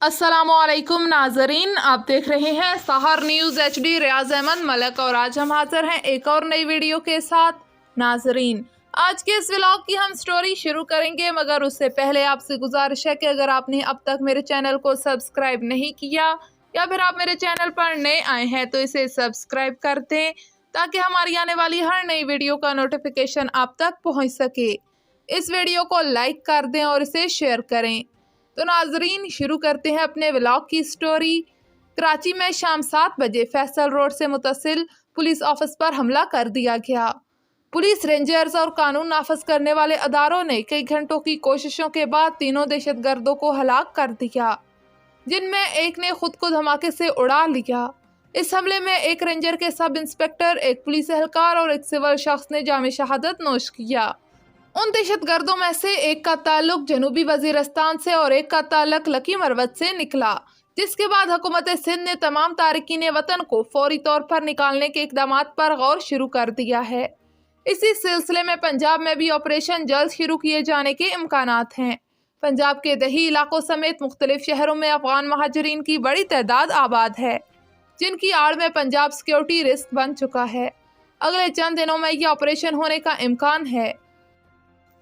अस्सलामुअलैकुम नाजरीन, आप देख रहे हैं सहर न्यूज़ HD। रियाज अहमद मलक और आज हम हाजिर हैं एक और नई वीडियो के साथ। नाजरीन, आज के इस व्लॉग की हम स्टोरी शुरू करेंगे, मगर उससे पहले आपसे गुजारिश है कि अगर आपने अब तक मेरे चैनल को सब्सक्राइब नहीं किया या फिर आप मेरे चैनल पर नए आए हैं तो इसे सब्सक्राइब कर दें ताकि हमारी आने वाली हर नई वीडियो का नोटिफिकेशन आप तक पहुँच सके। इस वीडियो को लाइक कर दें और इसे शेयर करें। तो नाजरीन, शुरू करते हैं अपने व्लॉग की स्टोरी। कराची में शाम 7 बजे फैसल रोड से मुतसिल पुलिस ऑफिस पर हमला कर दिया गया। पुलिस, रेंजर्स और कानून नाफज करने वाले अदारों ने कई घंटों की कोशिशों के बाद तीनों दहशतगर्दों को हलाक कर दिया, जिनमें एक ने खुद को धमाके से उड़ा लिया। इस हमले में एक रेंजर के सब इंस्पेक्टर, एक पुलिस एहलकार और एक सिविल शख्स ने जाम शहादत नोश किया। उन दहशतगर्दों में से एक का ताल्लुक जनूबी वजीरिस्तान से और एक का ताल्लुक लकी मरवत से निकला, जिसके बाद हुकूमत सिंध ने तमाम तारिकीन वतन को फौरी तौर पर निकालने के इक़दामात पर गौर शुरू कर दिया है। इसी सिलसिले में पंजाब में भी ऑपरेशन जल्द शुरू किए जाने के इम्कानात हैं। पंजाब के दही इलाकों समेत मुख्तलिफ शहरों में अफगान महाजरीन की बड़ी तादाद आबाद है, जिनकी आड़ में पंजाब सिक्योरिटी रिस्क बन चुका है। अगले चंद दिनों में यह ऑपरेशन होने का इम्कान है।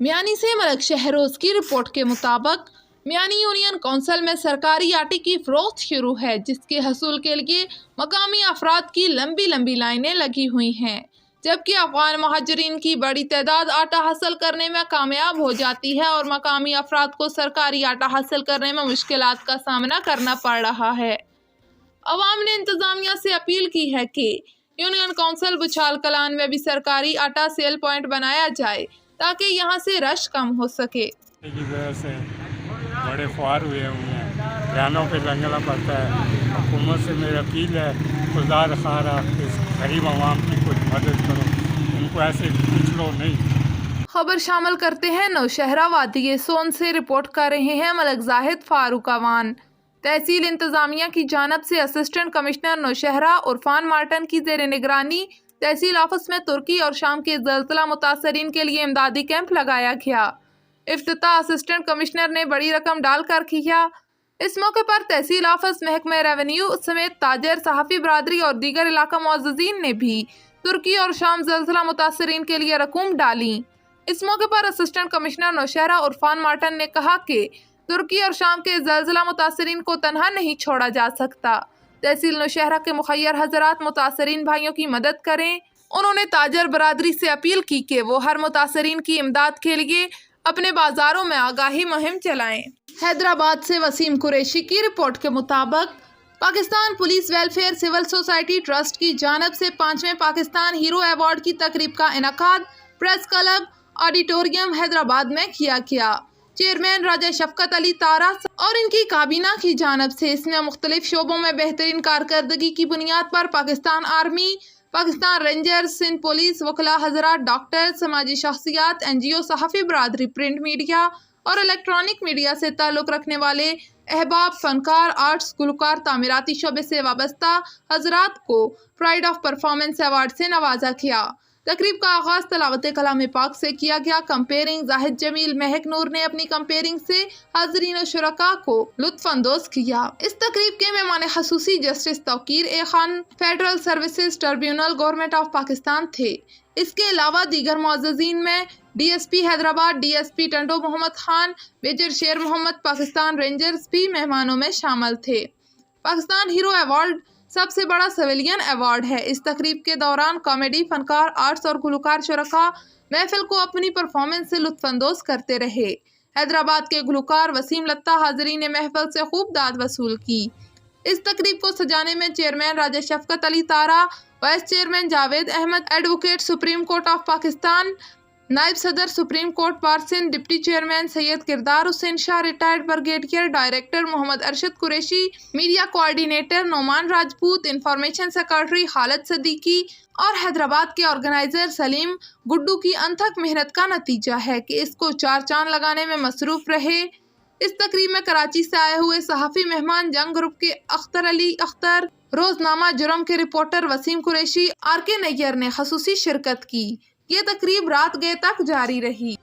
मियानी से मलक शहरोज की रिपोर्ट के मुताबिक मियानी यूनियन काउंसिल में सरकारी आटे की फरोख्त शुरू है, जिसके हसूल के लिए मकामी अफराद की लंबी लंबी लाइनें लगी हुई हैं, जबकि अफगान महाजरीन की बड़ी तादाद आटा हासिल करने में कामयाब हो जाती है और मकामी अफराद को सरकारी आटा हासिल करने में मुश्किलात का सामना करना पड़ रहा है। अवाम ने इंतजामिया से अपील की है कि यूनियन काउंसिल बुछाल कलान में भी सरकारी आटा सेल पॉइंट बनाया जाए ताकि यहाँ से रश कम हो सके। की वजह से बड़े ख्वार हुए हैं, जानों पे दंगला पड़ता है। हुकूमत से मेरी अपील है, खुदा खारा इस गरीब आवाम की कुछ मदद करो, उनको ऐसे कुछ लो नहीं। खबर शामिल करते हैं नौशहरा वादी सोन से। रिपोर्ट कर रहे हैं मलक जाहिद फारूक अवान। तहसील इंतजामिया की जानिब से असिस्टेंट कमिश्नर नौशहरा उरफान मार्टन की जेर निगरानी तहसील ऑफिस में तुर्की और शाम के ज़ल्ज़ला मुतासरीन के लिए इमदादी कैंप लगाया गया। इफ्तिताह असिस्टेंट कमिश्नर ने बड़ी रकम डालकर किया। इस मौके पर तहसील ऑफिस, महकमे रेवेन्यू समेत ताजर, सहाफ़ी बरादरी और दीगर इलाका मुअज़्ज़ज़ीन ने भी तुर्की और शाम ज़ल्ज़ला मुतासरीन के लिए रकूम डाली। इस मौके पर असिस्टेंट कमिश्नर नौशहरा उरफान मार्टन ने कहा कि तुर्की और शाम के ज़ल्ज़ला मुतासरीन को तनहा नहीं छोड़ा जा सकता। तहसील नौशहरा के मुखय्यर हजरात मुतासरीन भाइयों की मदद करें। उन्होंने ताजर बरादरी से अपील की कि वो हर मुतासरीन की इमदाद के लिए अपने बाजारों में आगाही मुहिम चलाएं। हैदराबाद से वसीम कुरैशी की रिपोर्ट के मुताबिक Pakistan police welfare civil society trust की जानिब से 5वें पाकिस्तान हीरो अवार्ड की तकरीब का इनकाद प्रेस क्लब ऑडिटोरियम हैदराबाद में किया गया। चेयरमैन राजा शफकत अली तारा और इनकी काबीना की जानिब से इसमें मुख्तलिफ शोबों में बेहतरीन कारकर्दगी की बुनियाद पर Pakistan army, Pakistan rangers, Sindh police, वकला हजरात, डॉक्टर, समाजी शख्सियात, NGO, सहाफ़ी बरादरी, प्रिंट मीडिया और इलेक्ट्रॉनिक मीडिया से ताल्लुक़ रखने वाले अहबाब, फनकार, आर्ट्स, गुलकार, तामीराती शोबे से वाबस्ता हजरात को प्राइड ऑफ परफॉर्मेंस अवार्ड से नवाजा गया। तकरीब का आगाज़ तलावत कलाम पाक से किया गया। कंपेयरिंग जाहिद जमील महक नूर ने अपनी कंपेयरिंग से हाज़रीन और शुरका को लुत्फ़अंदोज़ किया। इस तकरीब के मेहमान खसूसी justice Tauqeer A Khan, federal services tribunal, government of Pakistan थे। इसके अलावा दीगर मुअज़्ज़ज़ीन में DSP Hyderabad, DSP Tando Mohammad Khan, major Sher Mohammad, Pakistan rangers भी मेहमानों में शामिल थे। पाकिस्तान हीरो अवार्ड सबसे बड़ा सिविलियन अवार्ड है। इस तकरीब के दौरान कॉमेडी, फनकार, आर्ट्स और गुलकार शुरका महफिल को अपनी परफॉर्मेंस से लुत्फ़अंदोज़ करते रहे। हैदराबाद के गुलकार वसीम लत्ता हाज़रीन महफिल से खूब दाद वसूल की। इस तकरीब को सजाने में chairman Raja Shafqat Ali Tara, vice chairman Javed Ahmad, advocate supreme court of Pakistan, नायब सदर supreme court bar Sindh, deputy chairman Syed Kirdar Hussain Shah, retired brigadier director Mohammad Arshad Qureshi, media coordinator Noman Rajput, information secretary Khalid Siddiqui और हैदराबाद के ऑर्गेनाइजर सलीम गुड्डू की अनथक मेहनत का नतीजा है कि इसको 4 चांद लगाने में मसरूफ रहे। इस तकरीब में कराची से आए हुए सहाफ़ी मेहमान जंग ग्रुप के अख्तर अली अख्तर, रोजनामा जुर्म के रिपोर्टर वसीम कुरैशी, RK नैयर ने खसूसी शिरकत की। ये तकरीब रात गए तक जारी रही।